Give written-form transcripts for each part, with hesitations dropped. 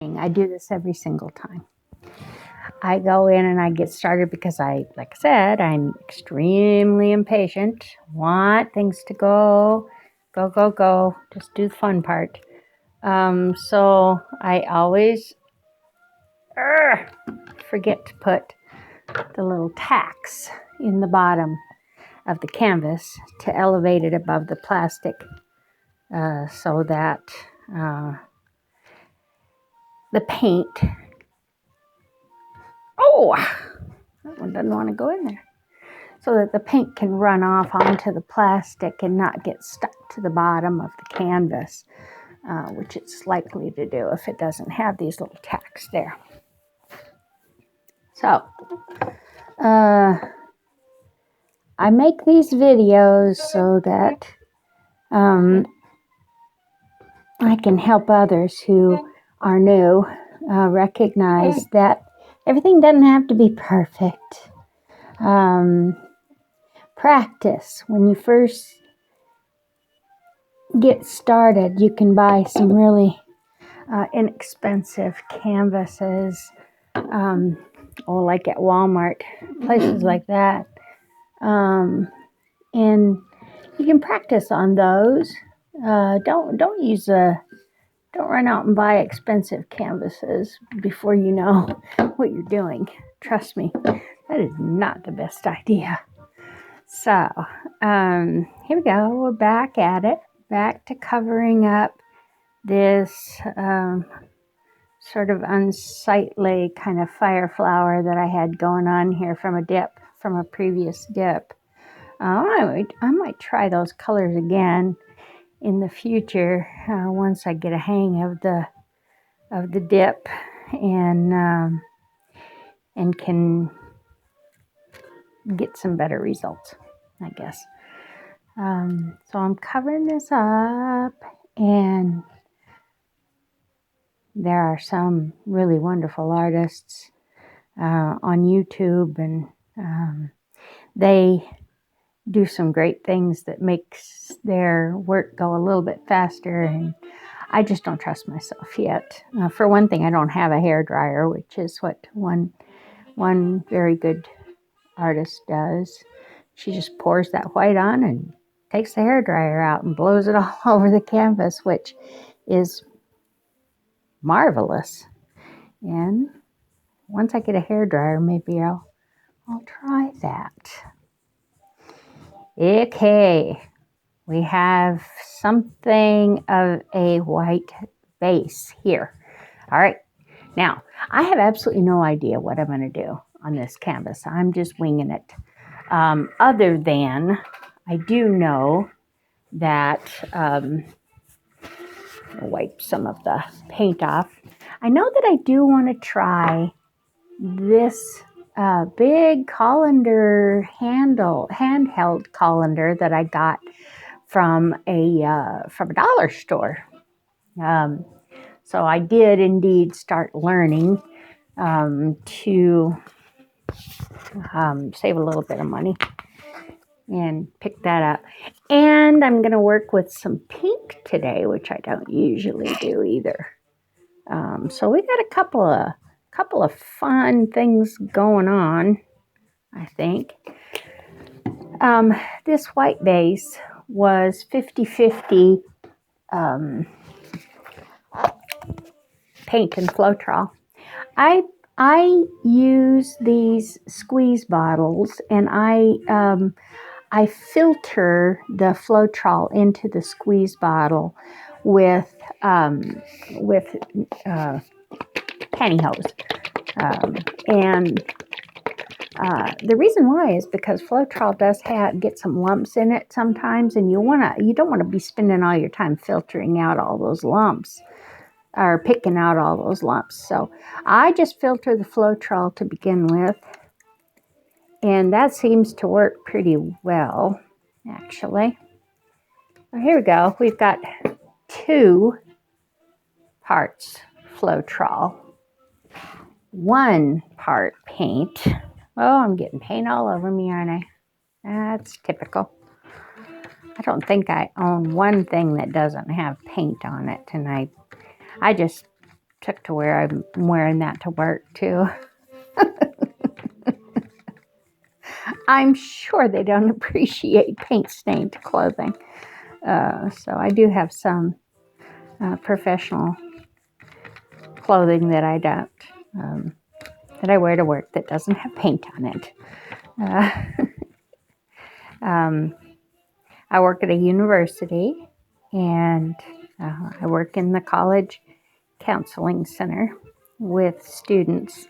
I do this every single time. I go in and I get started because like I said, I'm extremely impatient. Want things to go. Just do the fun part. So I always forget to put the little tacks in the bottom of the canvas to elevate it above the plastic so that the paint. Oh, that one doesn't want to go in there. So that the paint can run off onto the plastic and not get stuck to the bottom of the canvas, which it's likely to do if it doesn't have these little tacks there. So, I make these videos so that I can help others who are new recognize that everything doesn't have to be perfect. Practice. When you first get started, you can buy some really inexpensive canvases, like at Walmart, places like that. And you can practice on those. Don't run out and buy expensive canvases before you know what you're doing. Trust me, that is not the best idea. So, here we go. We're back at it. Back to covering up this sort of unsightly kind of fire flower that I had going on here from a previous dip. I might try those colors again in the future once I get a hang of the dip and can get some better results, I guess. So I'm covering this up, and there are some really wonderful artists on YouTube, and they do some great things that makes their work go a little bit faster, and I just don't trust myself yet. For one thing, I don't have a hairdryer, which is what one very good artist does. She just pours that white on and takes the hairdryer out and blows it all over the canvas, which is marvelous. And once I get a hairdryer, maybe I'll try that. Okay, we have something of a white base here. All right, now I have absolutely no idea what I'm going to do on this canvas. I'm just winging it. Other than I do know that I'll wipe some of the paint off. I know that I do want to try this big colander handheld colander that I got from a dollar store. So I did indeed start learning to save a little bit of money and pick that up. And I'm going to work with some pink today, which I don't usually do either. So we got a couple of fun things going on, I think. This white base was 50-50 paint and Floetrol. I use these squeeze bottles, and I filter the Floetrol into the squeeze bottle with pantyhose. And the reason why is because Floetrol does get some lumps in it sometimes, and you don't want to be spending all your time filtering out all those lumps or picking out all those lumps. So I just filter the Floetrol to begin with, and that seems to work pretty well, actually. Well, here we go. We've got 2 parts Floetrol, 1 part paint. Oh, I'm getting paint all over me, aren't I? That's typical. I don't think I own one thing that doesn't have paint on it, and I just took to where I'm wearing that to work too. I'm sure they don't appreciate paint-stained clothing. So I do have some professional clothing that I don't, that I wear to work that doesn't have paint on it. I work at a university, and I work in the college counseling center with students.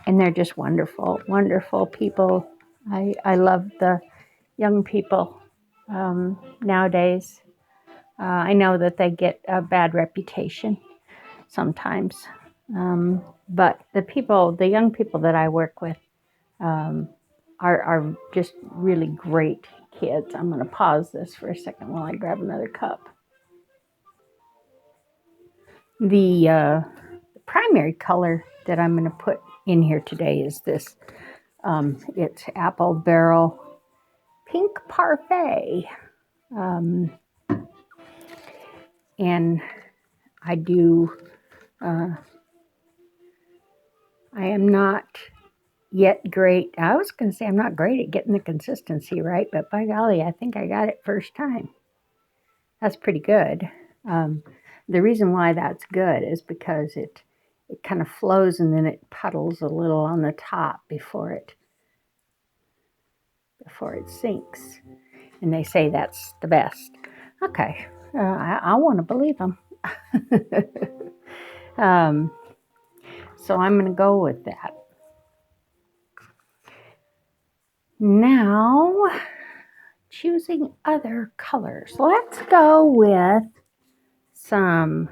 And they're just wonderful, wonderful people. I love the young people nowadays. I know that they get a bad reputation sometimes. But the young people that I work with are just really great kids. I'm going to pause this for a second while I grab another cup. The primary color that I'm going to put in here today is this. It's Apple Barrel Pink Parfait. And I do, I am not yet great. I was going to say I'm not great at getting the consistency right, but by golly, I think I got it first time. That's pretty good. The reason why that's good is because it kind of flows and then it puddles a little on the top before it sinks. And they say that's the best. Okay, I want to believe them. So I'm going to go with that. Now, choosing other colors. Let's go with some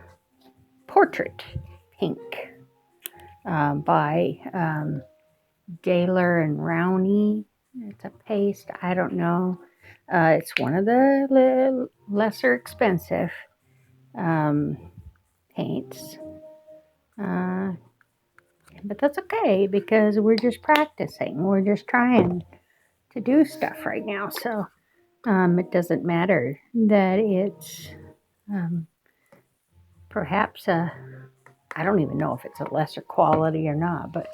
Portrait Pink by Daler and Rowney. It's a paste. I don't know. It's one of the lesser expensive paints. But that's okay because we're just practicing. We're just trying to do stuff right now. So it doesn't matter that it's perhaps I don't even know if it's a lesser quality or not, but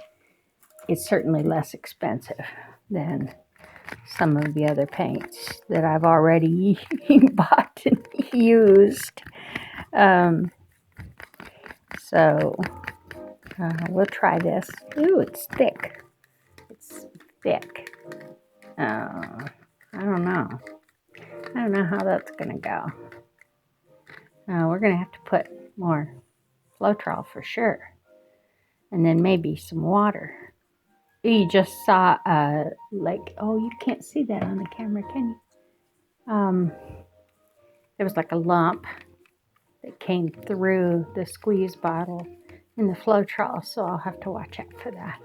it's certainly less expensive than some of the other paints that I've already bought and used. So we'll try this. Ooh, it's thick. It's thick. I don't know. I don't know how that's going to go. We're going to have to put more Floetrol for sure. And then maybe some water. You just saw, oh, you can't see that on the camera, can you? There was like a lump that came through the squeeze bottle in the Floetrol, so I'll have to watch out for that.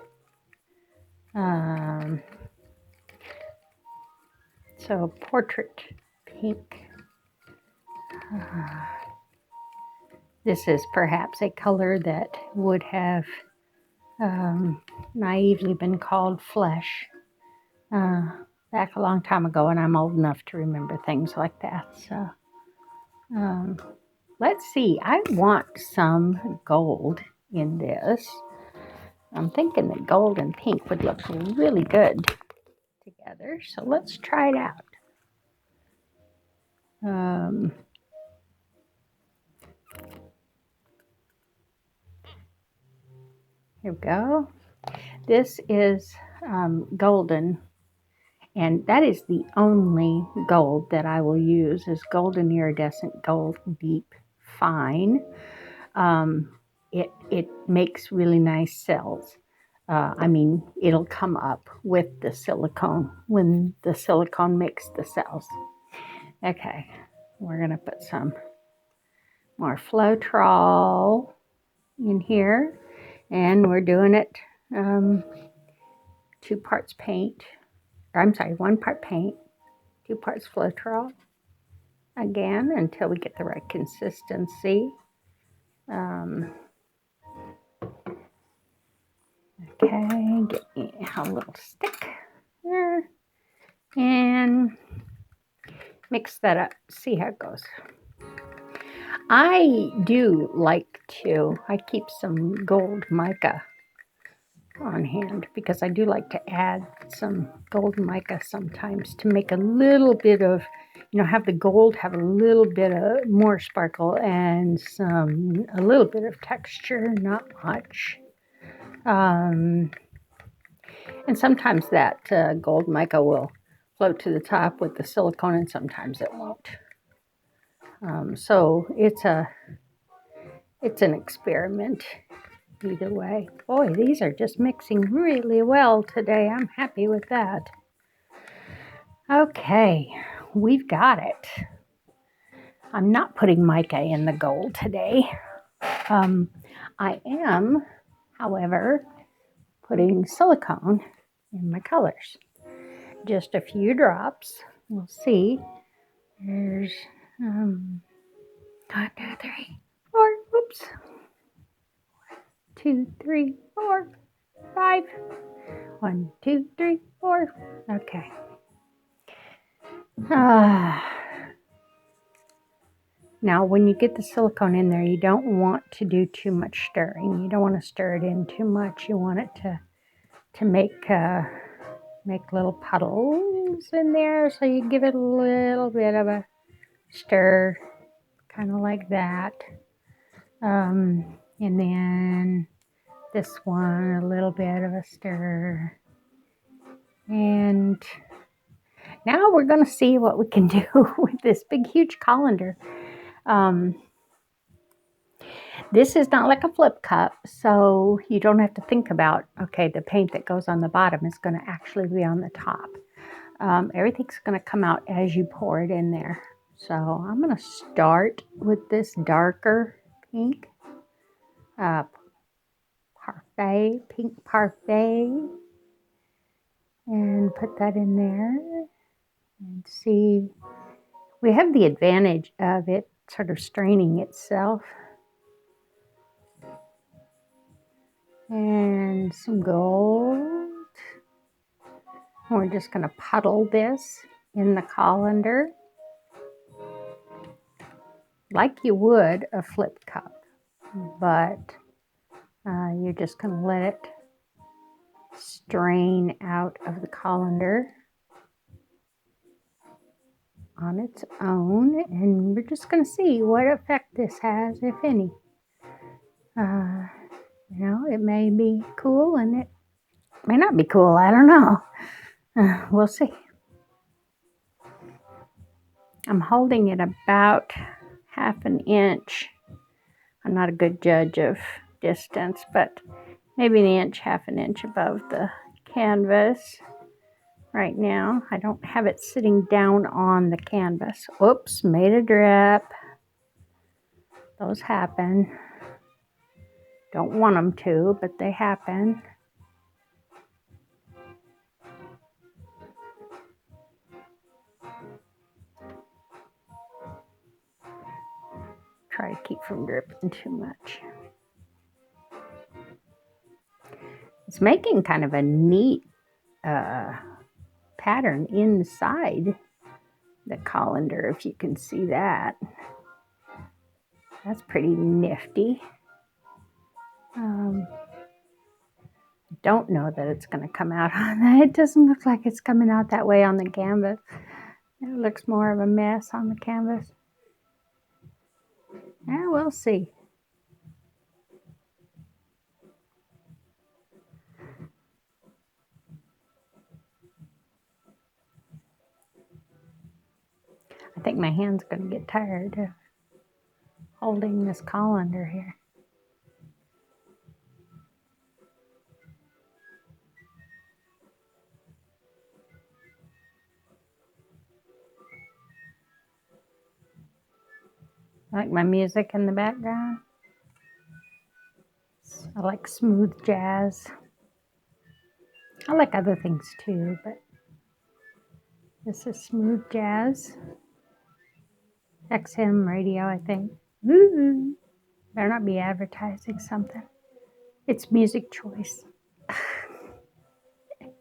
So Portrait Pink. This is perhaps a color that would have naively been called flesh back a long time ago, and I'm old enough to remember things like that. So let's see. I want some gold in this. I'm thinking that gold and pink would look really good together. So let's try it out. Here we go. This is golden, and that is the only gold that I will use is golden iridescent gold deep fine. It makes really nice cells. It'll come up with the silicone when the silicone makes the cells. Okay, we're going to put some more Floetrol in here, and we're doing it 2 parts paint. I'm sorry, 1 part paint, 2 parts Floetrol. Again, until we get the right consistency. Okay, get me a little stick there and mix that up. See how it goes. I do like to, I keep some gold mica on hand because I do like to add some gold mica sometimes to make a little bit of, have the gold have a little bit of more sparkle and a little bit of texture, not much. And sometimes that gold mica will float to the top with the silicone, and sometimes it won't. So it's an experiment either way. Boy, these are just mixing really well today. I'm happy with that. Okay, we've got it. I'm not putting mica in the gold today. I am, however, putting silicone in my colors. Just a few drops. We'll see. There's 1, 2, 3, 4. Oops. 2, 3, 4, 5. 1, 2, 3, 4. Okay. Now, when you get the silicone in there, you don't want to do too much stirring. You don't want to stir it in too much. You want it to make little puddles in there. So you give it a little bit of a stir, kind of like that. And then this one, a little bit of a stir. And now we're going to see what we can do with this big, huge colander. This is not like a flip cup, so you don't have to think about, okay, the paint that goes on the bottom is going to actually be on the top. Everything's going to come out as you pour it in there. So I'm going to start with this darker pink, parfait, pink parfait, and put that in there and see. We have the advantage of it sort of straining itself. And some gold. We're just going to puddle this in the colander like you would a flip cup, but you're just going to let it strain out of the colander on its own, and we're just going to see what effect this has, if any. It may be cool and it may not be cool. I don't know. We'll see. I'm holding it about 1/2 inch. I'm not a good judge of distance, but maybe 1 inch, 1/2 inch above the canvas right now. I don't have it sitting down on the canvas. Oops, made a drip. Those happen. Don't want them to, but they happen. Try to keep from dripping too much. It's making kind of a neat pattern inside the colander, if you can see that. That's pretty nifty. Don't know that it's going to come out on that. It doesn't look like it's coming out that way on the canvas. It looks more of a mess on the canvas. Yeah, we'll see. I think my hand's going to get tired of holding this colander here. I like my music in the background. I like smooth jazz. I like other things too, but this is smooth jazz. XM radio, I think. Woo! Better not be advertising something. It's music choice.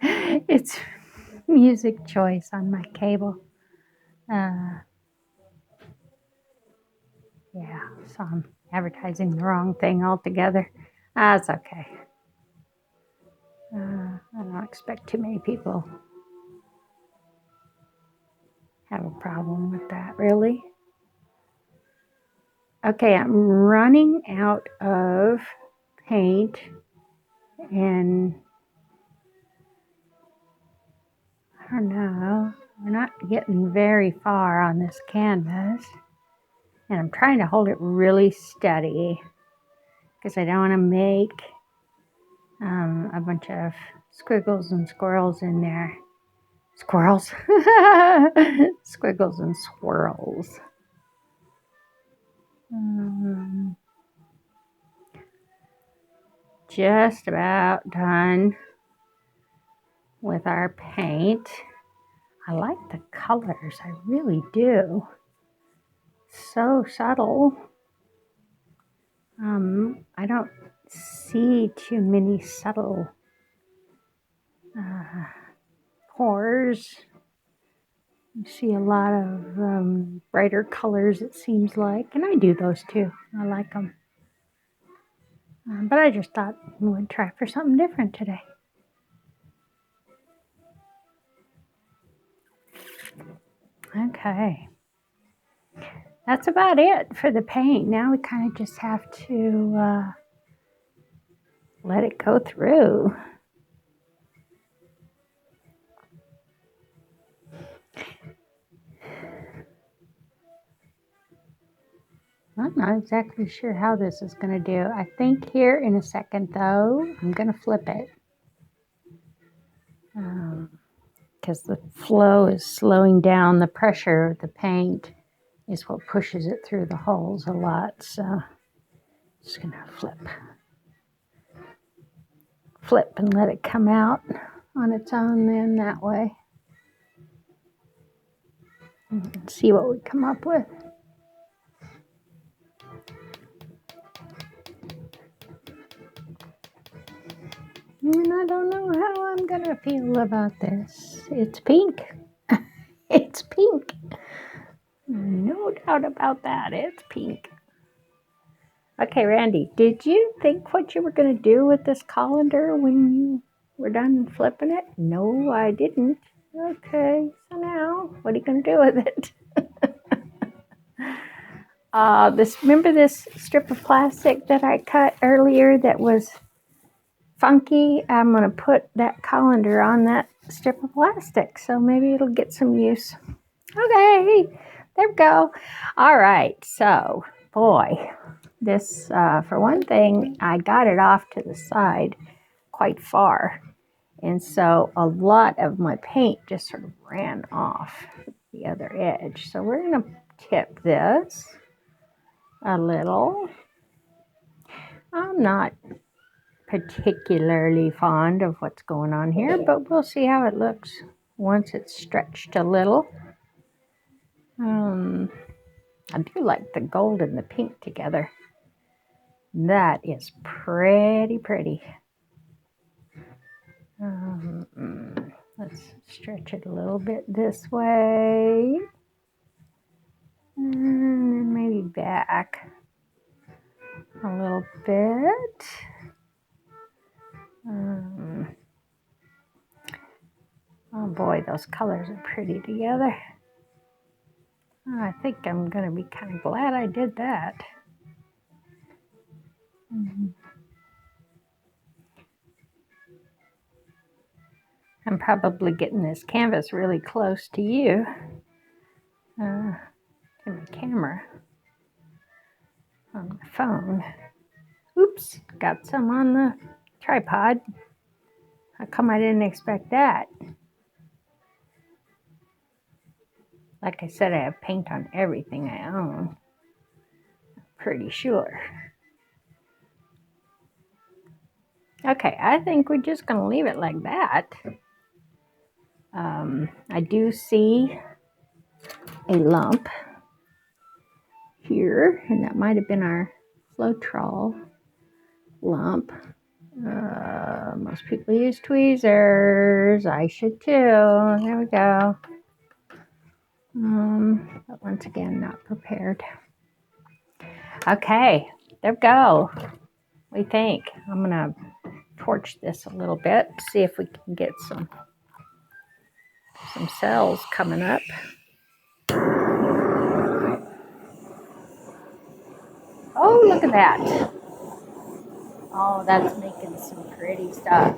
It's music choice on my cable. Yeah, so I'm advertising the wrong thing altogether. That's okay. I don't expect too many people have a problem with that, really. Okay, I'm running out of paint, and I don't know, we're not getting very far on this canvas, and I'm trying to hold it really steady because I don't want to make a bunch of squiggles and squirrels in there. Squirrels? Squiggles and swirls. Just about done with our paint. I like the colors, I really do. So subtle. I don't see too many subtle pours. You see a lot of brighter colors, it seems like, and I do those too. I like them. But I just thought we would try for something different today. Okay. That's about it for the paint. Now we kind of just have to let it go through. I'm not exactly sure how this is going to do. I think here in a second, though, I'm going to flip it. Because the flow is slowing down. The pressure of the paint is what pushes it through the holes a lot. So just going to flip and let it come out on its own then that way. And see what we come up with. And I don't know how I'm going to feel about this. It's pink. It's pink. No doubt about that. It's pink. Okay, Randy, did you think what you were going to do with this colander when you were done flipping it? No, I didn't. Okay, so now what are you going to do with it? Remember this strip of plastic that I cut earlier that was funky? I'm going to put that colander on that strip of plastic, so maybe it'll get some use. Okay, there we go. All right, so boy, this, for one thing, I got it off to the side quite far, and so a lot of my paint just sort of ran off the other edge. So we're going to tip this a little. I'm not particularly fond of what's going on here, but we'll see how it looks once it's stretched a little. I do like the gold and the pink together. That is pretty. Let's stretch it a little bit this way. And then maybe back a little bit. Oh boy, those colors are pretty together. I think I'm going to be kind of glad I did that. I'm probably getting this canvas really close to you, to my camera on my phone. Oops, got some on the tripod. How come I didn't expect that? Like I said, I have paint on everything I own. Pretty sure. Okay, I think we're just going to leave it like that. I do see a lump here, and that might have been our Floetrol lump. Most people use tweezers. I should too. There we go. But once again, not prepared. Okay, there we go. What do you think? I'm gonna torch this a little bit, see if we can get some cells coming up. Oh, look at that. Oh, that's making some pretty stuff.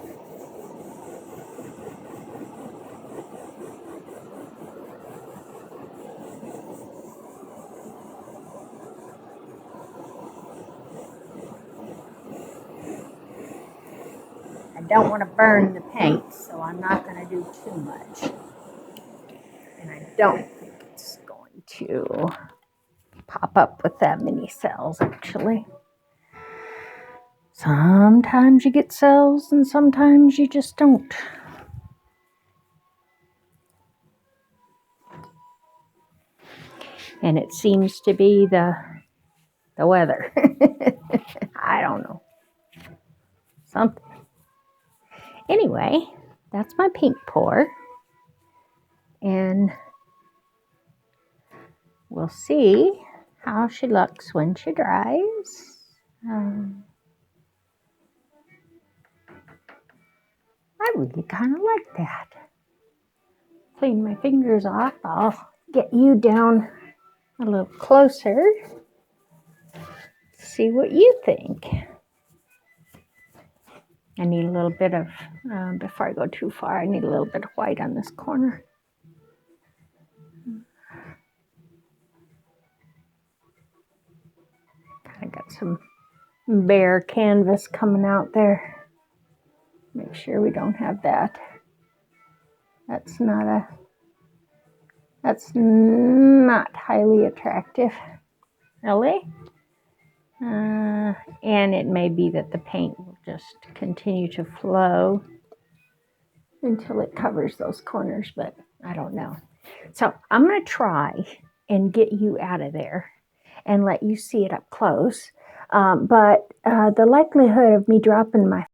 I don't want to burn the paint, so I'm not going to do too much. And I don't think it's going to pop up with that many cells, actually. Sometimes you get cells and sometimes you just don't. And it seems to be the weather. I don't know. Something. Anyway, that's my paint pour. And we'll see how she looks when she dries. I really kind of like that. Clean my fingers off. I'll get you down a little closer. See what you think. I need a little bit of, before I go too far, I need a little bit of white on this corner. I got some bare canvas coming out there. Make sure we don't have that. That's not highly attractive. Really? And it may be that the paint will just continue to flow until it covers those corners, but I don't know. So I'm going to try and get you out of there and let you see it up close. But the likelihood of me dropping my